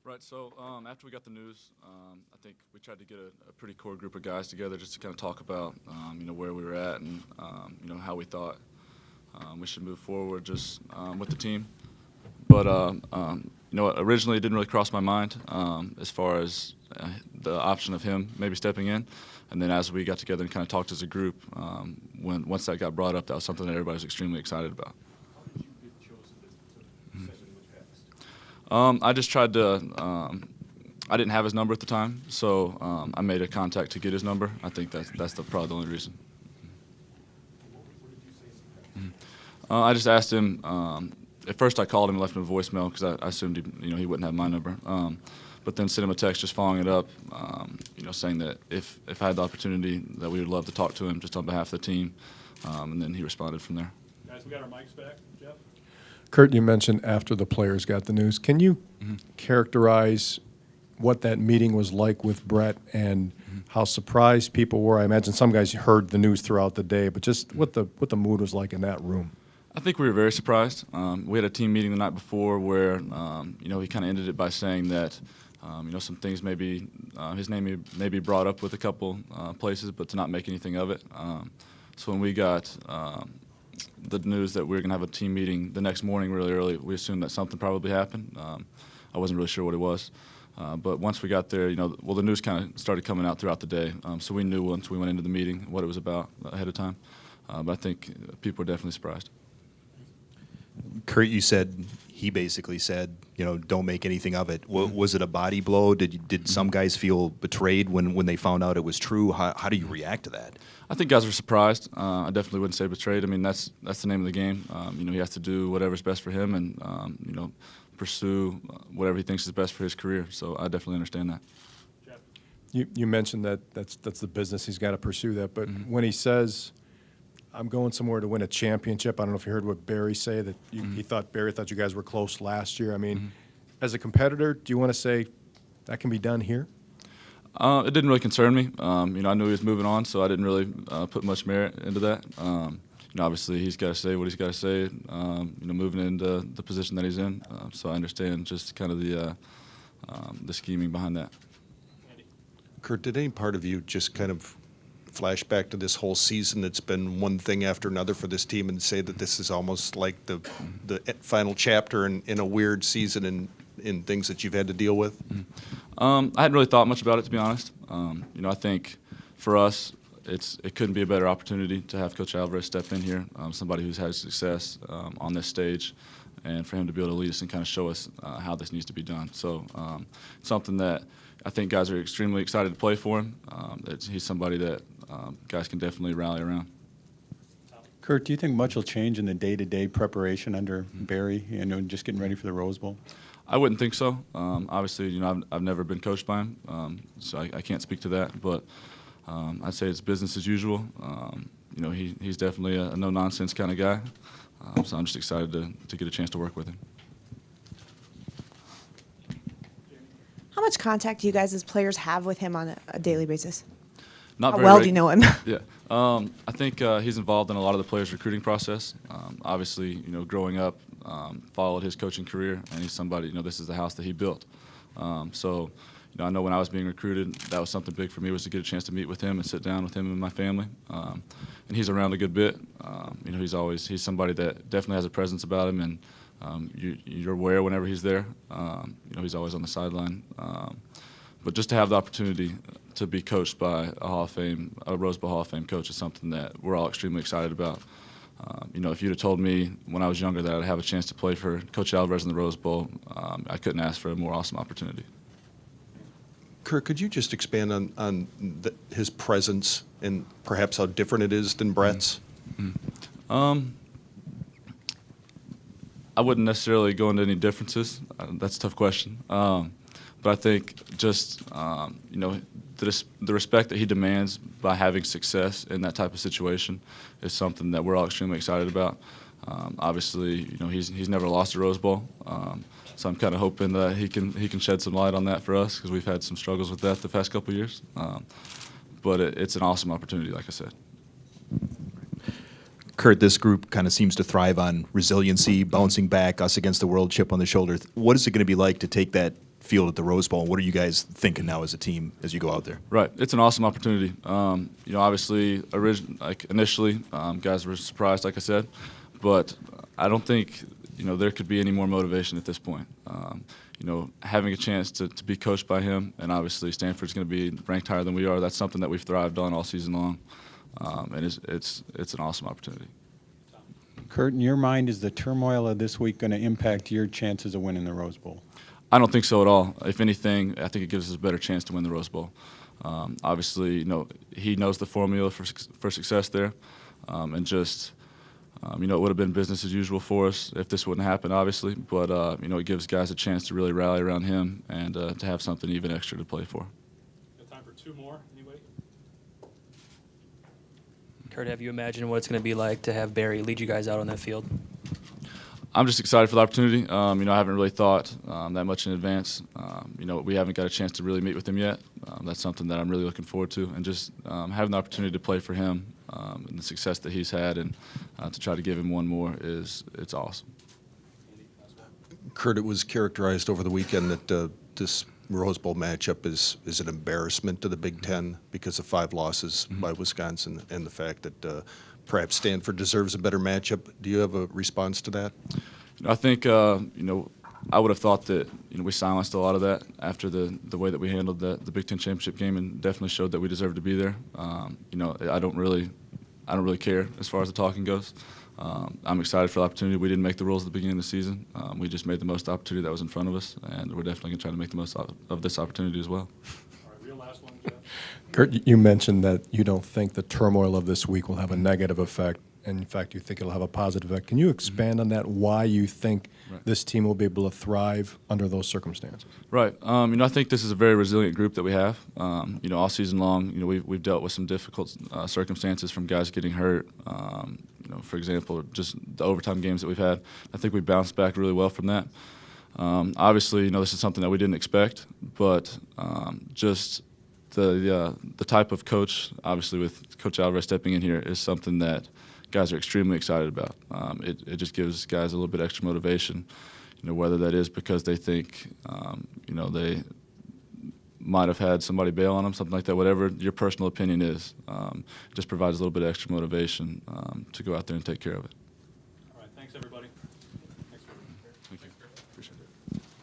Right. So after we got the news, I think we tried to get a pretty core group of guys together just to kind of talk about, where we were at and, how we thought we should move forward just with the team. But, originally it didn't really cross my mind as far as the option of him maybe stepping in. And then as we got together and kind of talked as a group, once that got brought up, that was something that everybody was extremely excited about. I just tried to. I didn't have his number at the time, so I made a contact to get his number. I think that's probably the only reason. I just asked him. At first, I called him and left him a voicemail because I assumed he wouldn't have my number. But then sent him a text just following it up, saying that if I had the opportunity, that we would love to talk to him just on behalf of the team. And then he responded from there. Guys, we got our mics back. Jeff? Curt, you mentioned after the players got the news. Can you characterize what that meeting was like with Bret and how surprised people were? I imagine some guys heard the news throughout the day, but just what the mood was like in that room. I think we were very surprised. We had a team meeting the night before where, he kind of ended it by saying that, some things maybe his name may be brought up with a couple places, but to not make anything of it. So when we got the news that we were going to have a team meeting the next morning really early, we assumed that something probably happened. I wasn't really sure what it was. But once we got there, the news kind of started coming out throughout the day. So we knew once we went into the meeting what it was about ahead of time. But I think people were definitely surprised. Curt, you said he basically said, don't make anything of it. Was it a body blow? Did some guys feel betrayed when they found out it was true? How do you react to that? I think guys were surprised. I definitely wouldn't say betrayed. I mean, that's the name of the game. He has to do whatever's best for him and, pursue whatever he thinks is best for his career. So I definitely understand that. You mentioned that's the business. He's got to pursue that. But when he says, I'm going somewhere to win a championship, I don't know if you heard what Barry say, that Barry thought you guys were close last year. I mean, as a competitor, do you want to say that can be done here? It didn't really concern me. I knew he was moving on, so I didn't really put much merit into that. Obviously he's got to say what he's got to say. Moving into the position that he's in, so I understand just kind of the scheming behind that. Curt, did any part of you just kind of flash back to this whole season that's been one thing after another for this team and say that this is almost like the final chapter in a weird season in things that you've had to deal with? I hadn't really thought much about it, to be honest. I think for us, it couldn't be a better opportunity to have Coach Alvarez step in here, somebody who's had success on this stage, and for him to be able to lead us and kind of show us how this needs to be done. So something that I think guys are extremely excited to play for him. He's somebody that guys can definitely rally around. Curt, do you think much will change in the day-to-day preparation under Barry, just getting ready for the Rose Bowl? I wouldn't think so. Obviously, I've never been coached by him, so I can't speak to that. But I'd say it's business as usual. He's definitely a no-nonsense kind of guy. So I'm just excited to get a chance to work with him. How much contact do you guys as players have with him on a daily basis? Not How very well do you know him? Yeah. I think he's involved in a lot of the players' recruiting process. Obviously, growing up, followed his coaching career, and he's somebody, this is the house that he built. So, I know when I was being recruited, that was something big for me, was to get a chance to meet with him and sit down with him and my family. And he's around a good bit. He's somebody that definitely has a presence about him, and you're aware whenever he's there. He's always on the sideline. But just to have the opportunity to be coached by a Rose Bowl Hall of Fame coach is something that we're all extremely excited about. If you'd have told me when I was younger that I'd have a chance to play for Coach Alvarez in the Rose Bowl, I couldn't ask for a more awesome opportunity. Curt, could you just expand on his presence and perhaps how different it is than Bret's? I wouldn't necessarily go into any differences. That's a tough question. But I think just, the respect that he demands by having success in that type of situation is something that we're all extremely excited about. Obviously, he's never lost a Rose Bowl. So I'm kind of hoping that he can shed some light on that for us, because we've had some struggles with that the past couple of years. But it's an awesome opportunity, like I said. Curt, this group kind of seems to thrive on resiliency, bouncing back, us against the world, chip on the shoulder. What is it going to be like to take that field at the Rose Bowl. What are you guys thinking now as a team as you go out there? Right, it's an awesome opportunity. Obviously, initially, guys were surprised, like I said, but I don't think there could be any more motivation at this point. Having a chance to be coached by him, and obviously Stanford's going to be ranked higher than we are. That's something that we've thrived on all season long, and it's an awesome opportunity. Curt, in your mind, is the turmoil of this week going to impact your chances of winning the Rose Bowl? I don't think so at all. If anything, I think it gives us a better chance to win the Rose Bowl. Obviously, he knows the formula for success there, and just it would have been business as usual for us if this wouldn't happen, obviously. But it gives guys a chance to really rally around him and to have something even extra to play for. Got time for two more, anyway? Curt, have you imagined what it's going to be like to have Barry lead you guys out on that field? I'm just excited for the opportunity. I haven't really thought that much in advance. We haven't got a chance to really meet with him yet. That's something that I'm really looking forward to, and just having the opportunity to play for him and the success that he's had, and to try to give him one more it's awesome. Curt, it was characterized over the weekend that this Rose Bowl matchup is an embarrassment to the Big Ten because of 5 losses by Wisconsin and the fact that perhaps Stanford deserves a better matchup. Do you have a response to that? I think I would have thought that we silenced a lot of that after the way that we handled the Big Ten championship game, and definitely showed that we deserved to be there. I don't really care as far as the talking goes. I'm excited for the opportunity. We didn't make the rules at the beginning of the season. We just made the most opportunity that was in front of us, and we're definitely going to try to make the most of this opportunity as well. All right, real last one, Jeff. Curt, you mentioned that you don't think the turmoil of this week will have a negative effect, and in fact, you think it'll have a positive effect. Can you expand on that, why you think this team will be able to thrive under those circumstances? Right. I think this is a very resilient group that we have. All season long, we've dealt with some difficult circumstances from guys getting hurt. For example, just the overtime games that we've had. I think we bounced back really well from that. Obviously, this is something that we didn't expect, but just the type of coach, obviously with Coach Alvarez stepping in here, is something that guys are extremely excited about. It just gives guys a little bit extra motivation, whether that is because they think, they might have had somebody bail on them, something like that, whatever your personal opinion is, just provides a little bit of extra motivation to go out there and take care of it.